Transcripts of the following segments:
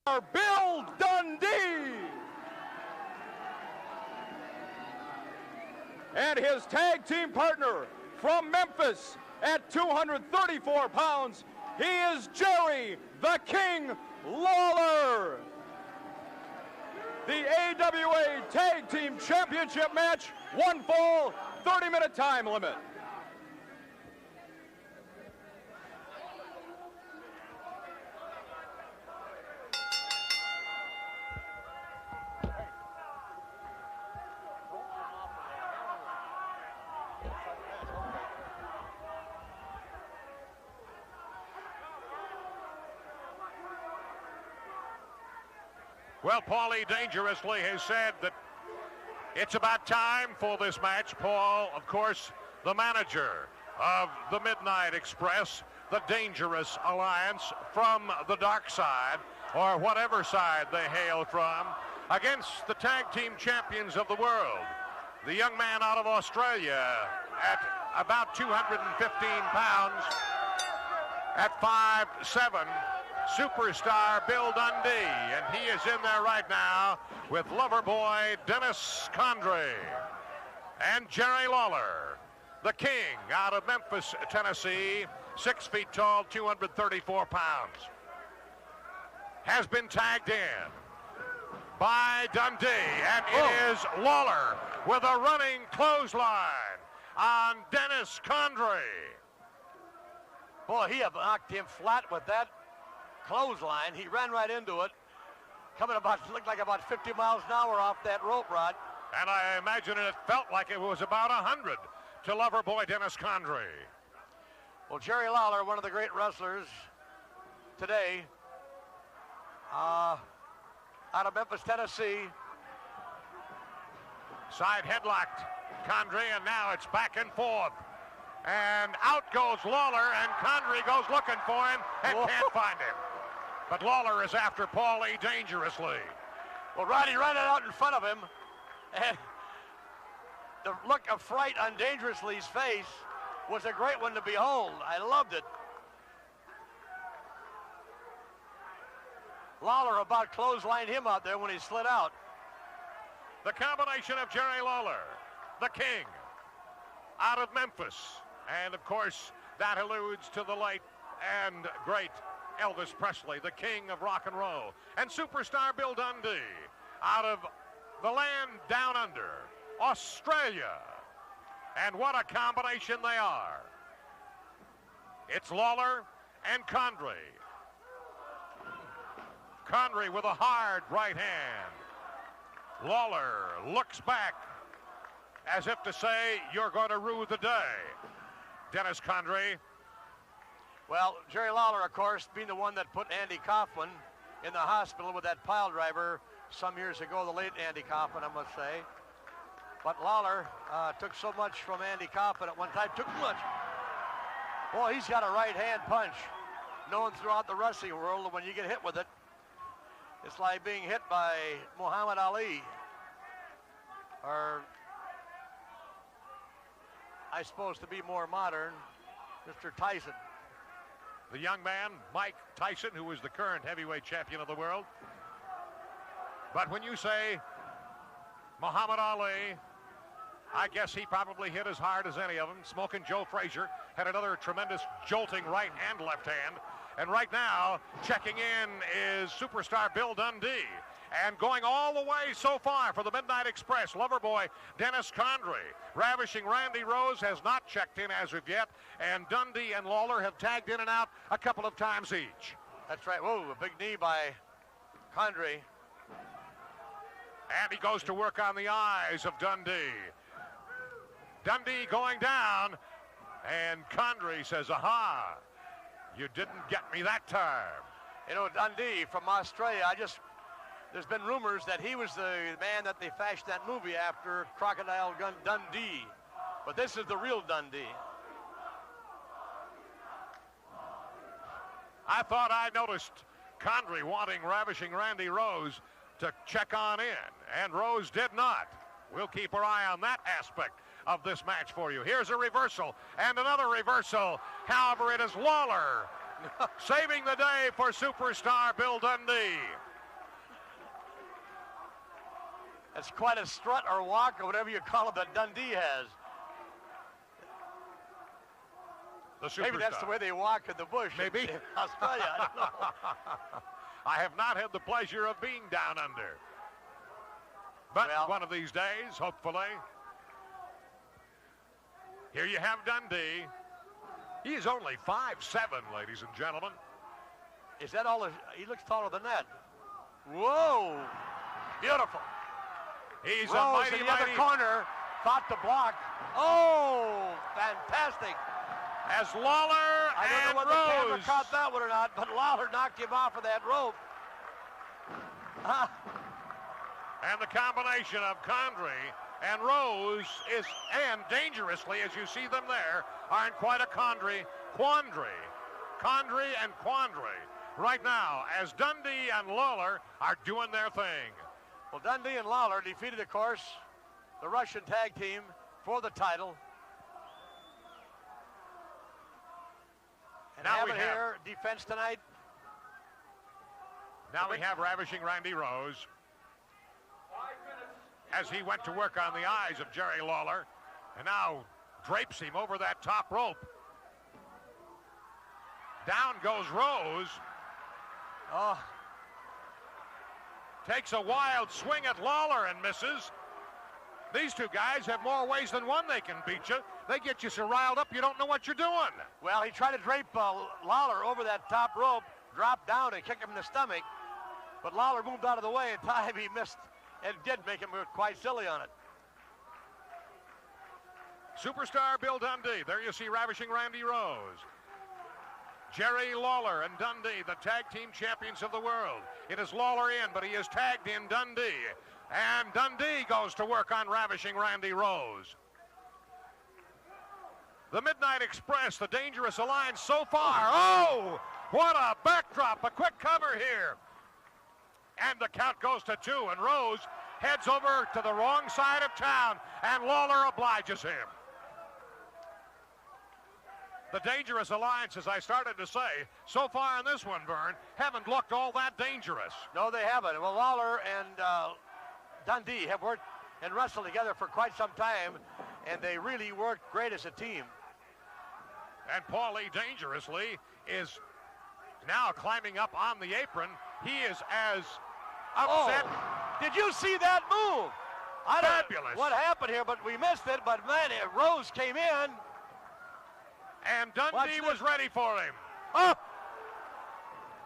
Bill Dundee. And his tag team partner from Memphis at 234 pounds, he is Jerry the King Lawler. The AWA Tag Team Championship match, one fall, 30-minute time limit. Well, Paulie Dangerously has said that it's about time for this match. Paul, of course, the manager of the Midnight Express, the Dangerous Alliance from the dark side, or whatever side they hail from, against the tag team champions of the world. The young man out of Australia at about 215 pounds, at 5'7", superstar Bill Dundee, and he is in there right now with Loverboy Dennis Condrey and Jerry Lawler, the King out of Memphis, Tennessee, 6 feet tall, 234 pounds. Has been tagged in by Dundee, and it is Lawler with a running clothesline on Dennis Condrey. Boy, he have knocked him flat with that clothesline. He ran right into it, coming looked like about 50 miles an hour off that rope, Rod. And I imagine it felt like it was about 100 to Loverboy Dennis Condrey. Well, Jerry Lawler, one of the great wrestlers today, out of Memphis, Tennessee. Side headlocked Condrey, and now it's back and forth. And out goes Lawler, and Condrey goes looking for him and can't find him. But Lawler is after Paulie Dangerously. Well, Roddy ran it out in front of him, and the look of fright on Dangerously's face was a great one to behold. I loved it. Lawler about clotheslined him out there when he slid out. The combination of Jerry Lawler, the King, out of Memphis. And, of course, that alludes to the late and great Elvis Presley, the king of rock and roll. And superstar Bill Dundee, out of the land down under, Australia. And what a combination they are. It's Lawler and Condrey. Condrey with a hard right hand. Lawler looks back as if to say, you're going to rue the day. Dennis Condrey. Well, Jerry Lawler, of course, being the one that put Andy Kaufman in the hospital with that pile driver some years ago, the late Andy Kaufman, I must say. But Lawler took so much from Andy Kaufman at one time, took much. Boy, he's got a right hand punch, known throughout the wrestling world, and when you get hit with it, it's like being hit by Muhammad Ali, or I suppose to be more modern, Mr. Tyson. The young man, Mike Tyson, who is the current heavyweight champion of the world. But when you say Muhammad Ali, I guess he probably hit as hard as any of them. Smoking Joe Frazier had another tremendous jolting right and left hand. And right now, checking in is superstar Bill Dundee. And going all the way so far for the Midnight Express, Loverboy Dennis Condrey. Ravishing Randy Rose has not checked in as of yet, and Dundee and Lawler have tagged in and out a couple of times each. That's right. Whoa, a big knee by Condrey. And he goes to work on the eyes of Dundee. Dundee going down, and Condrey says, aha, you didn't get me that time. You know, Dundee from Australia, there's been rumors that he was the man that they fashioned that movie after, Crocodile Dundee. But this is the real Dundee. I thought I noticed Condrey wanting Ravishing Randy Rose to check on in, and Rose did not. We'll keep our eye on that aspect of this match for you. Here's a reversal and another reversal. However, it is Lawler saving the day for superstar Bill Dundee. That's quite a strut or walk or whatever you call it that Dundee has. The superstar. Maybe that's the way they walk in the bush. Maybe. In Australia, I don't know. I have not had the pleasure of being down under. But well, one of these days, hopefully. Here you have Dundee. He's only 5'7", ladies and gentlemen. Is that all? He looks taller than that. Whoa. Beautiful. He's Rose a mighty, in the other mighty corner. Thought to block. Oh, fantastic. As Lawler I don't know and whether the camera Rose. caught that one or not, but Lawler knocked him off of that rope. And the combination of Condrey and Rose is, and dangerously, as you see them there, are in quite a quandary right now, as Dundee and Lawler are doing their thing. Well, Dundee and Lawler defeated, of course, the Russian tag team for the title. And Now we having here defense tonight. Now we have Ravishing Randy Rose, as he went to work on the eyes of Jerry Lawler, and now drapes him over that top rope. Down goes Rose. Oh. Takes a wild swing at Lawler and misses. These two guys have more ways than one they can beat you. They get you so riled up you don't know what you're doing. Well, he tried to drape Lawler over that top rope, dropped down and kick him in the stomach, but Lawler moved out of the way in time. He missed and did make him quite silly on it. Superstar Bill Dundee. There you see Ravishing Randy Rose. Jerry Lawler and Dundee, the tag team champions of the world. It is Lawler in, but he is tagged in Dundee. And Dundee goes to work on Ravishing Randy Rose. The Midnight Express, the Dangerous Alliance so far. Oh, what a backdrop, a quick cover here. And the count goes to 2, and Rose heads over to the wrong side of town, and Lawler obliges him. The Dangerous Alliance, as I started to say, so far in this one, Vern, haven't looked all that dangerous. No, they haven't. Well, Lawler and Dundee have worked and wrestled together for quite some time, and they really worked great as a team. And Paulie dangerously is now climbing up on the apron. He is as upset. Oh, did you see that move? I don't Fabulous. know what happened here, but we missed it. But man, Rose came in. And Dundee was ready for him. Oh!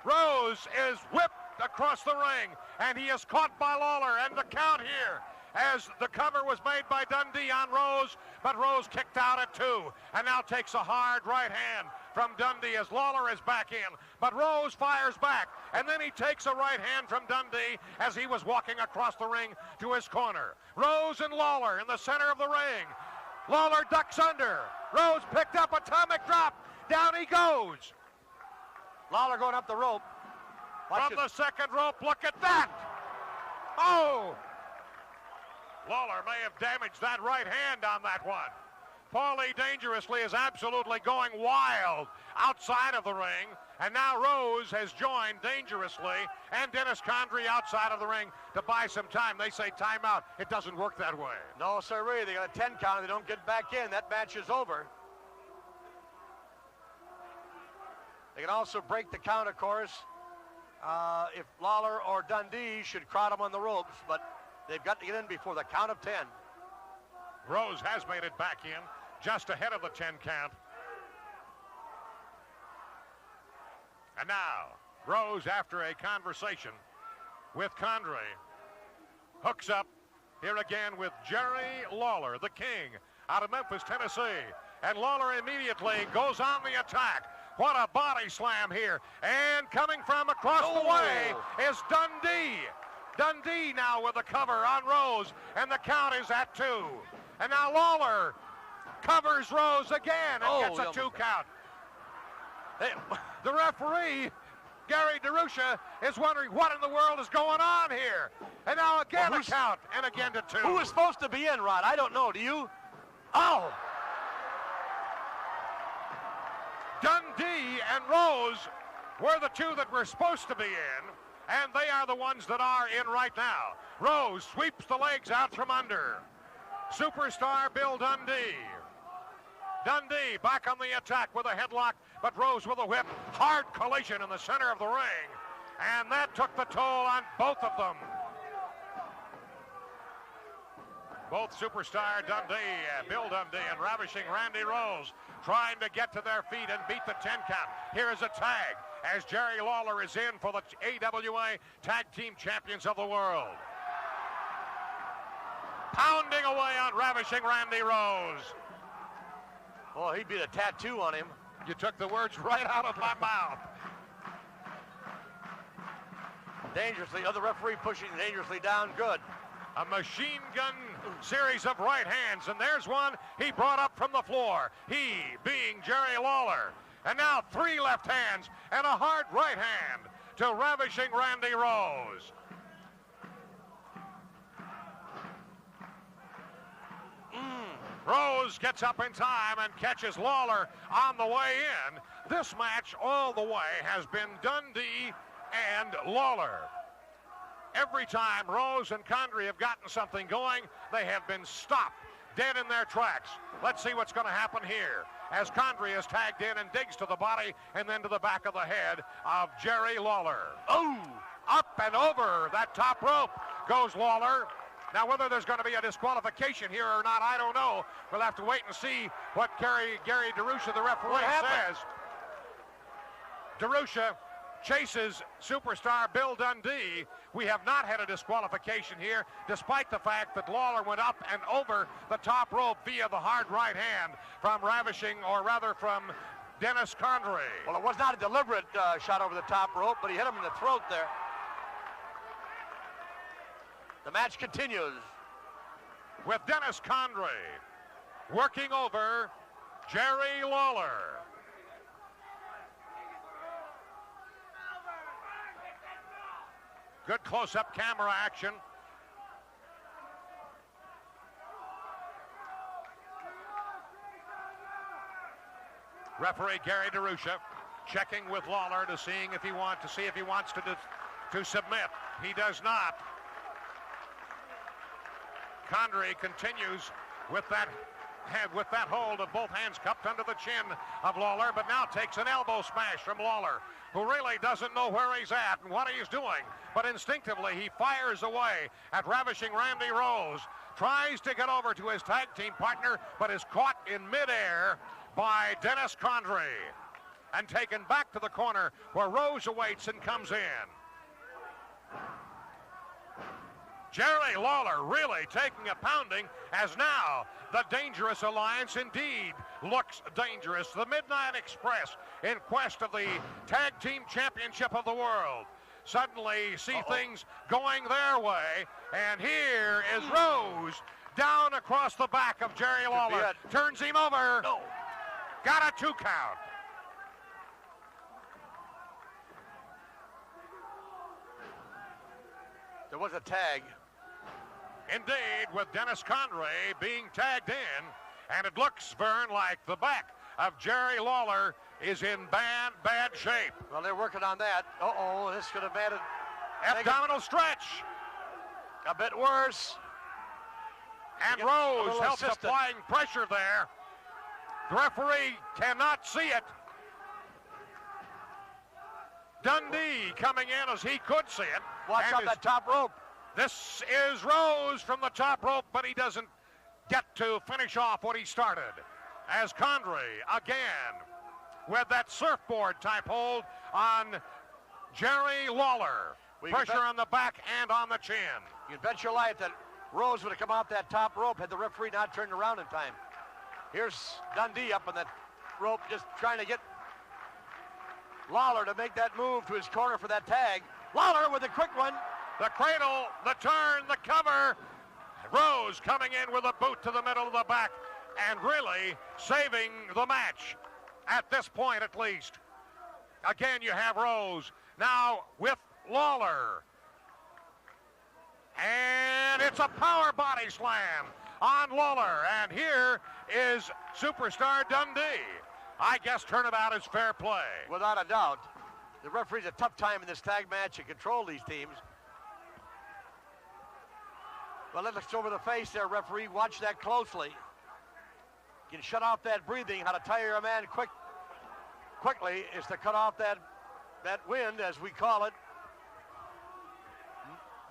Rose is whipped across the ring, and he is caught by Lawler, and the count here as the cover was made by Dundee on Rose, but Rose kicked out at 2, and now takes a hard right hand from Dundee as Lawler is back in, but Rose fires back, and then he takes a right hand from Dundee as he was walking across the ring to his corner. Rose and Lawler in the center of the ring. Lawler ducks under. Rose picked up atomic drop. Down he goes. Lawler going up the rope. From the second rope, look at that. Oh! Lawler may have damaged that right hand on that one. Paulie dangerously is absolutely going wild outside of the ring. And now Rose has joined dangerously and Dennis Condrey outside of the ring to buy some time. They say timeout. It doesn't work that way. No, sir, really. They got a 10 count. They don't get back in. That match is over. They can also break the count, of course, if Lawler or Dundee should crowd them on the ropes, but they've got to get in before the count of 10. Rose has made it back in, just ahead of the 10 count. And now, Rose, after a conversation with Condrey, hooks up here again with Jerry Lawler, the King, out of Memphis, Tennessee. And Lawler immediately goes on the attack. What a body slam here. And coming from across the way is Dundee. Dundee now with the cover on Rose, and the count is at 2. And now Lawler covers Rose again and gets a 2 count. The referee, Gary DeRusha, is wondering what in the world is going on here. And now again a count, and again to 2. Who was supposed to be in, Rod? I don't know. Do you? Oh! Dundee and Rose were the two that were supposed to be in. and they are the ones that are in right now. Rose sweeps the legs out from under. Superstar Bill Dundee. Dundee back on the attack with a headlock, but Rose with a whip. Hard collision in the center of the ring, and that took the toll on both of them. Both Superstar Dundee, Bill Dundee, and Ravishing Randy Rose trying to get to their feet and beat the 10 count. Here is a tag as Jerry Lawler is in for the AWA Tag Team Champions of the World. Pounding away on Ravishing Randy Rose. Well, he'd be a tattoo on him. You took the words right out of my mouth. Dangerously, the referee pushing dangerously down, good. A machine gun series of right hands, and there's one he brought up from the floor, he being Jerry Lawler. And now 3 left hands and a hard right hand to Ravishing Randy Rose. Rose gets up in time and catches Lawler on the way in. This match all the way has been Dundee and Lawler. Every time Rose and Condrey have gotten something going, they have been stopped dead in their tracks. Let's see what's going to happen here as Condrey is tagged in and digs to the body and then to the back of the head of Jerry Lawler. Oh, up and over that top rope goes Lawler. Now, whether there's going to be a disqualification here or not, I don't know. We'll have to wait and see what Gary DeRusha, the referee, says. DeRusha chases Superstar Bill Dundee. We have not had a disqualification here, despite the fact that Lawler went up and over the top rope via the hard right hand from Ravishing, or rather from Dennis Condrey. Well, it was not a deliberate shot over the top rope, but he hit him in the throat there. The match continues with Dennis Condrey working over Jerry Lawler. Good close-up camera action. Referee Gary DeRusha checking with Lawler to see if he wants to submit. He does not. Condrey continues with that hold of both hands cupped under the chin of Lawler, but now takes an elbow smash from Lawler, who really doesn't know where he's at and what he's doing, but instinctively he fires away at Ravishing Randy Rose, tries to get over to his tag team partner, but is caught in midair by Dennis Condrey and taken back to the corner where Rose awaits and comes in. Jerry Lawler really taking a pounding, as now the Dangerous Alliance indeed looks dangerous. The Midnight Express in quest of the Tag Team Championship of the World suddenly see things going their way, and here is Rose down across the back of Jerry Lawler. Turns him over. No. Got a 2 count. There was a tag. Indeed, with Dennis Condrey being tagged in, and it looks, Vern, like the back of Jerry Lawler is in bad shape. Well, they're working on that. This could have added abdominal stretch. A bit worse. And Rose helps applying pressure there. The referee cannot see it. Dundee coming in as he could see it. Watch out that top rope. This is Rose from the top rope, but he doesn't get to finish off what he started. As Condrey, again, with that surfboard type hold on Jerry Lawler. Pressure on the back and on the chin. You'd bet your life that Rose would have come off that top rope had the referee not turned around in time. Here's Dundee up on that rope, just trying to get Lawler to make that move to his corner for that tag. Lawler with a quick one. The cradle, the turn, the cover. Rose coming in with a boot to the middle of the back and really saving the match at this point at least. Again, you have Rose now with Lawler. And it's a power body slam on Lawler. And here is Superstar Dundee. I guess turnabout is fair play. Without a doubt. the referee's a tough time in this tag match to control these teams. Well, let's over the face there, referee. Watch that closely. You can shut off that breathing. How to tire a man quickly is to cut off that wind, as we call it.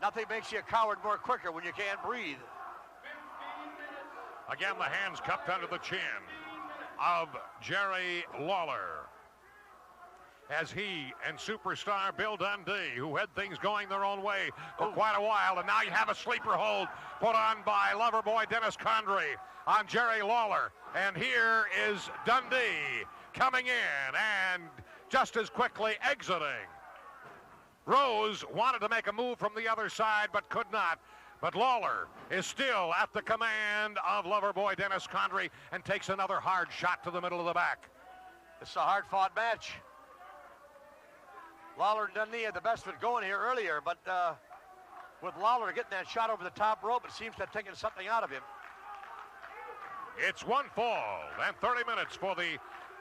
Nothing makes you a coward more quicker when you can't breathe. Again, the hands cupped under the chin of Jerry Lawler, as he and superstar Bill Dundee, who had things going their own way for quite a while, and now you have a sleeper hold put on by Loverboy Dennis Condrey on Jerry Lawler. And here is Dundee coming in and just as quickly exiting. Rose wanted to make a move from the other side but could not. But Lawler is still at the command of Loverboy Dennis Condrey and takes another hard shot to the middle of the back. It's a hard-fought match. Lawler and Dundee had the best of it going here earlier, but with Lawler getting that shot over the top rope, it seems to have taken something out of him. It's one fall and 30 minutes for the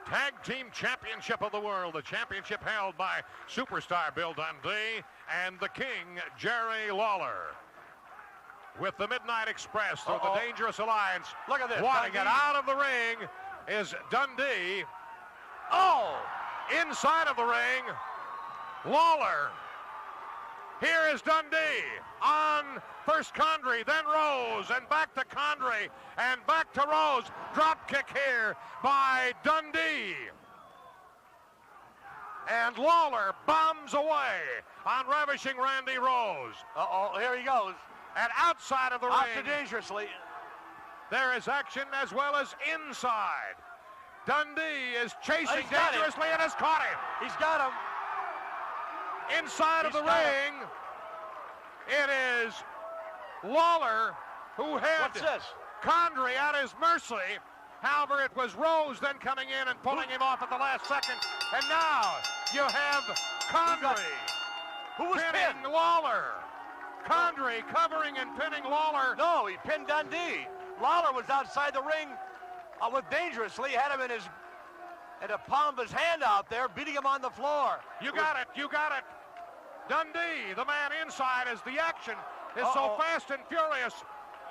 Tag Team Championship of the World, the championship held by superstar Bill Dundee and the King, Jerry Lawler. With the Midnight Express through the Dangerous Alliance. Look at this. Wanting it out of the ring is Dundee. Inside of the ring, Lawler. Here is Dundee on first Condrey, then Rose, and back to Condrey, and back to Rose. Drop kick here by Dundee. And Lawler bombs away on Ravishing Randy Rose. Here he goes. And outside of the Out ring, dangerously. there is action as well as inside. Dundee is chasing dangerously and has caught him. He's got him. Inside of the ring, it is Lawler who had Condrey at his mercy. However, it was Rose then coming in and pulling him off at the last second. And now you have Condrey pinning Lawler. Condrey covering and pinning Lawler. No, he pinned Dundee. Lawler was outside the ring with dangerously, had him in the palm of his hand out there, beating him on the floor. You got it. Dundee, the man inside, as the action is so fast and furious,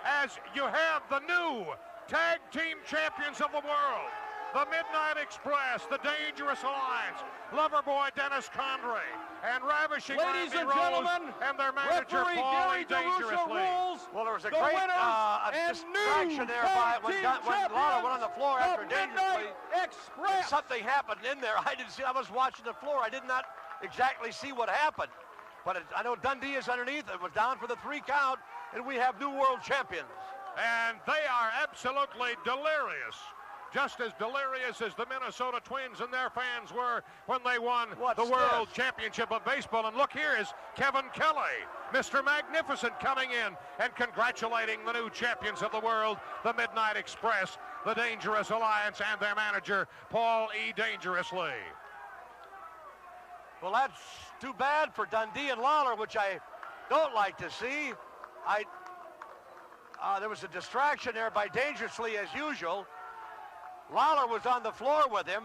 as you have the new Tag Team Champions of the World, the Midnight Express, the Dangerous Alliance, Loverboy Dennis Condrey, and Ravishing Ladies Randy and Rose, gentlemen, and their manager, referee Paulie Gary Dangerously. rules Well, there was a the great winners and distraction new there Tag when Team Lawler went on the floor after the dangerously. Midnight Express. Something happened in there. I didn't see. I was watching the floor. I did not exactly see what happened. But I know Dundee is underneath. It was down for the 3 count, and we have new world champions. And they are absolutely delirious. Just as delirious as the Minnesota Twins and their fans were when they won the World Championship of Baseball. And look, here is Kevin Kelly, Mr. Magnificent, coming in and congratulating the new champions of the world, the Midnight Express, the Dangerous Alliance, and their manager, Paul E. Dangerously. Well, that's too bad for Dundee and Lawler, which I don't like to see. There was a distraction there by Dangerously, as usual. Lawler was on the floor with him.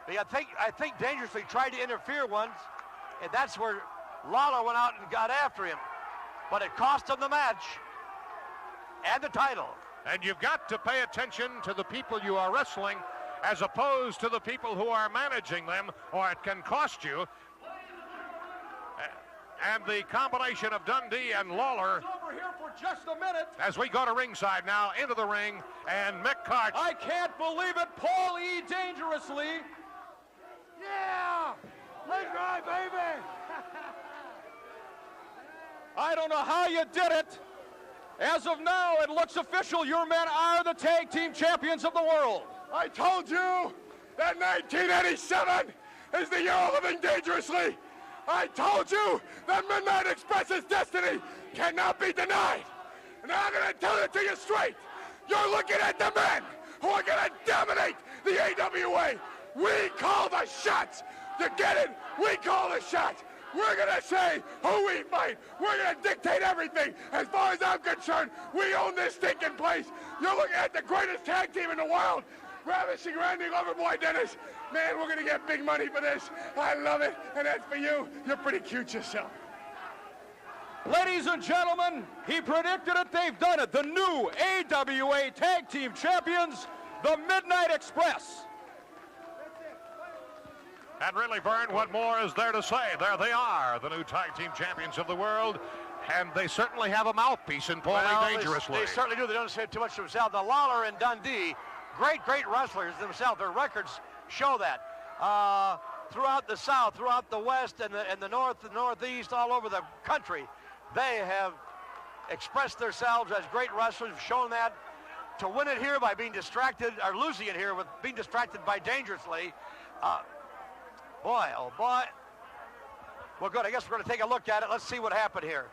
I think Dangerously tried to interfere once, and that's where Lawler went out and got after him. But it cost him the match and the title. And you've got to pay attention to the people you are wrestling as opposed to the people who are managing them, or it can cost you. And the combination of Dundee and Lawler. Over here for just a minute. As we go to ringside now, into the ring, and Mick Karch. I can't believe it, Paul E. Dangerously. Yeah! Let's ride, baby! I don't know how you did it. As of now, it looks official. Your men are the Tag Team Champions of the world. I told you that 1987 is the year of living dangerously. I told you that Midnight Express's destiny cannot be denied. And I'm going to tell it to you straight. You're looking at the men who are going to dominate the AWA. We call the shots. You get it? We call the shots. We're going to say who we fight. We're going to dictate everything. As far as I'm concerned, we own this stinking place. You're looking at the greatest tag team in the world. Ravishing Randy Loverboy Dennis. Man, we're going to get big money for this. I love it. And as for you, you're pretty cute yourself. Ladies and gentlemen, he predicted it, they've done it. The new AWA Tag Team Champions, the Midnight Express. And really, Vern, what more is there to say? There they are, the new Tag Team Champions of the world. And they certainly have a mouthpiece in Paulie Dangerously. They certainly do. They don't say too much to themselves. The Lawler and Dundee, great wrestlers themselves. Their records show that. Throughout the South, throughout the West, and the North, the Northeast, all over the country, they have expressed themselves as great wrestlers, shown that. To win it here by being distracted, or losing it here with being distracted by Dangerously, boy, oh boy. Well, good. I guess we're going to take a look at it. Let's see what happened here.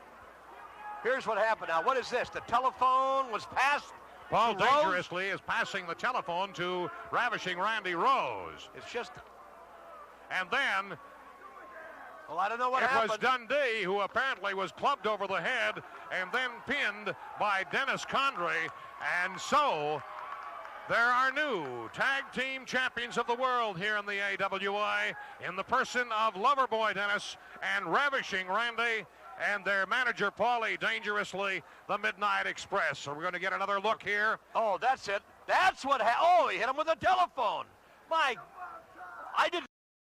Here's what happened now. What is this? The telephone was passed. Paul Dangerously is passing the telephone to Ravishing Randy Rose. It's just... And then... Well, I don't know what happened. It was Dundee who apparently was clubbed over the head and then pinned by Dennis Condrey. And so, there are new Tag Team Champions of the world here in the AWI in the person of Loverboy Dennis and Ravishing Randy and their manager, Paulie Dangerously, the Midnight Express. So we're going to get another look here. Oh, that's it. That's what happened. Oh, he hit him with a telephone. I didn't.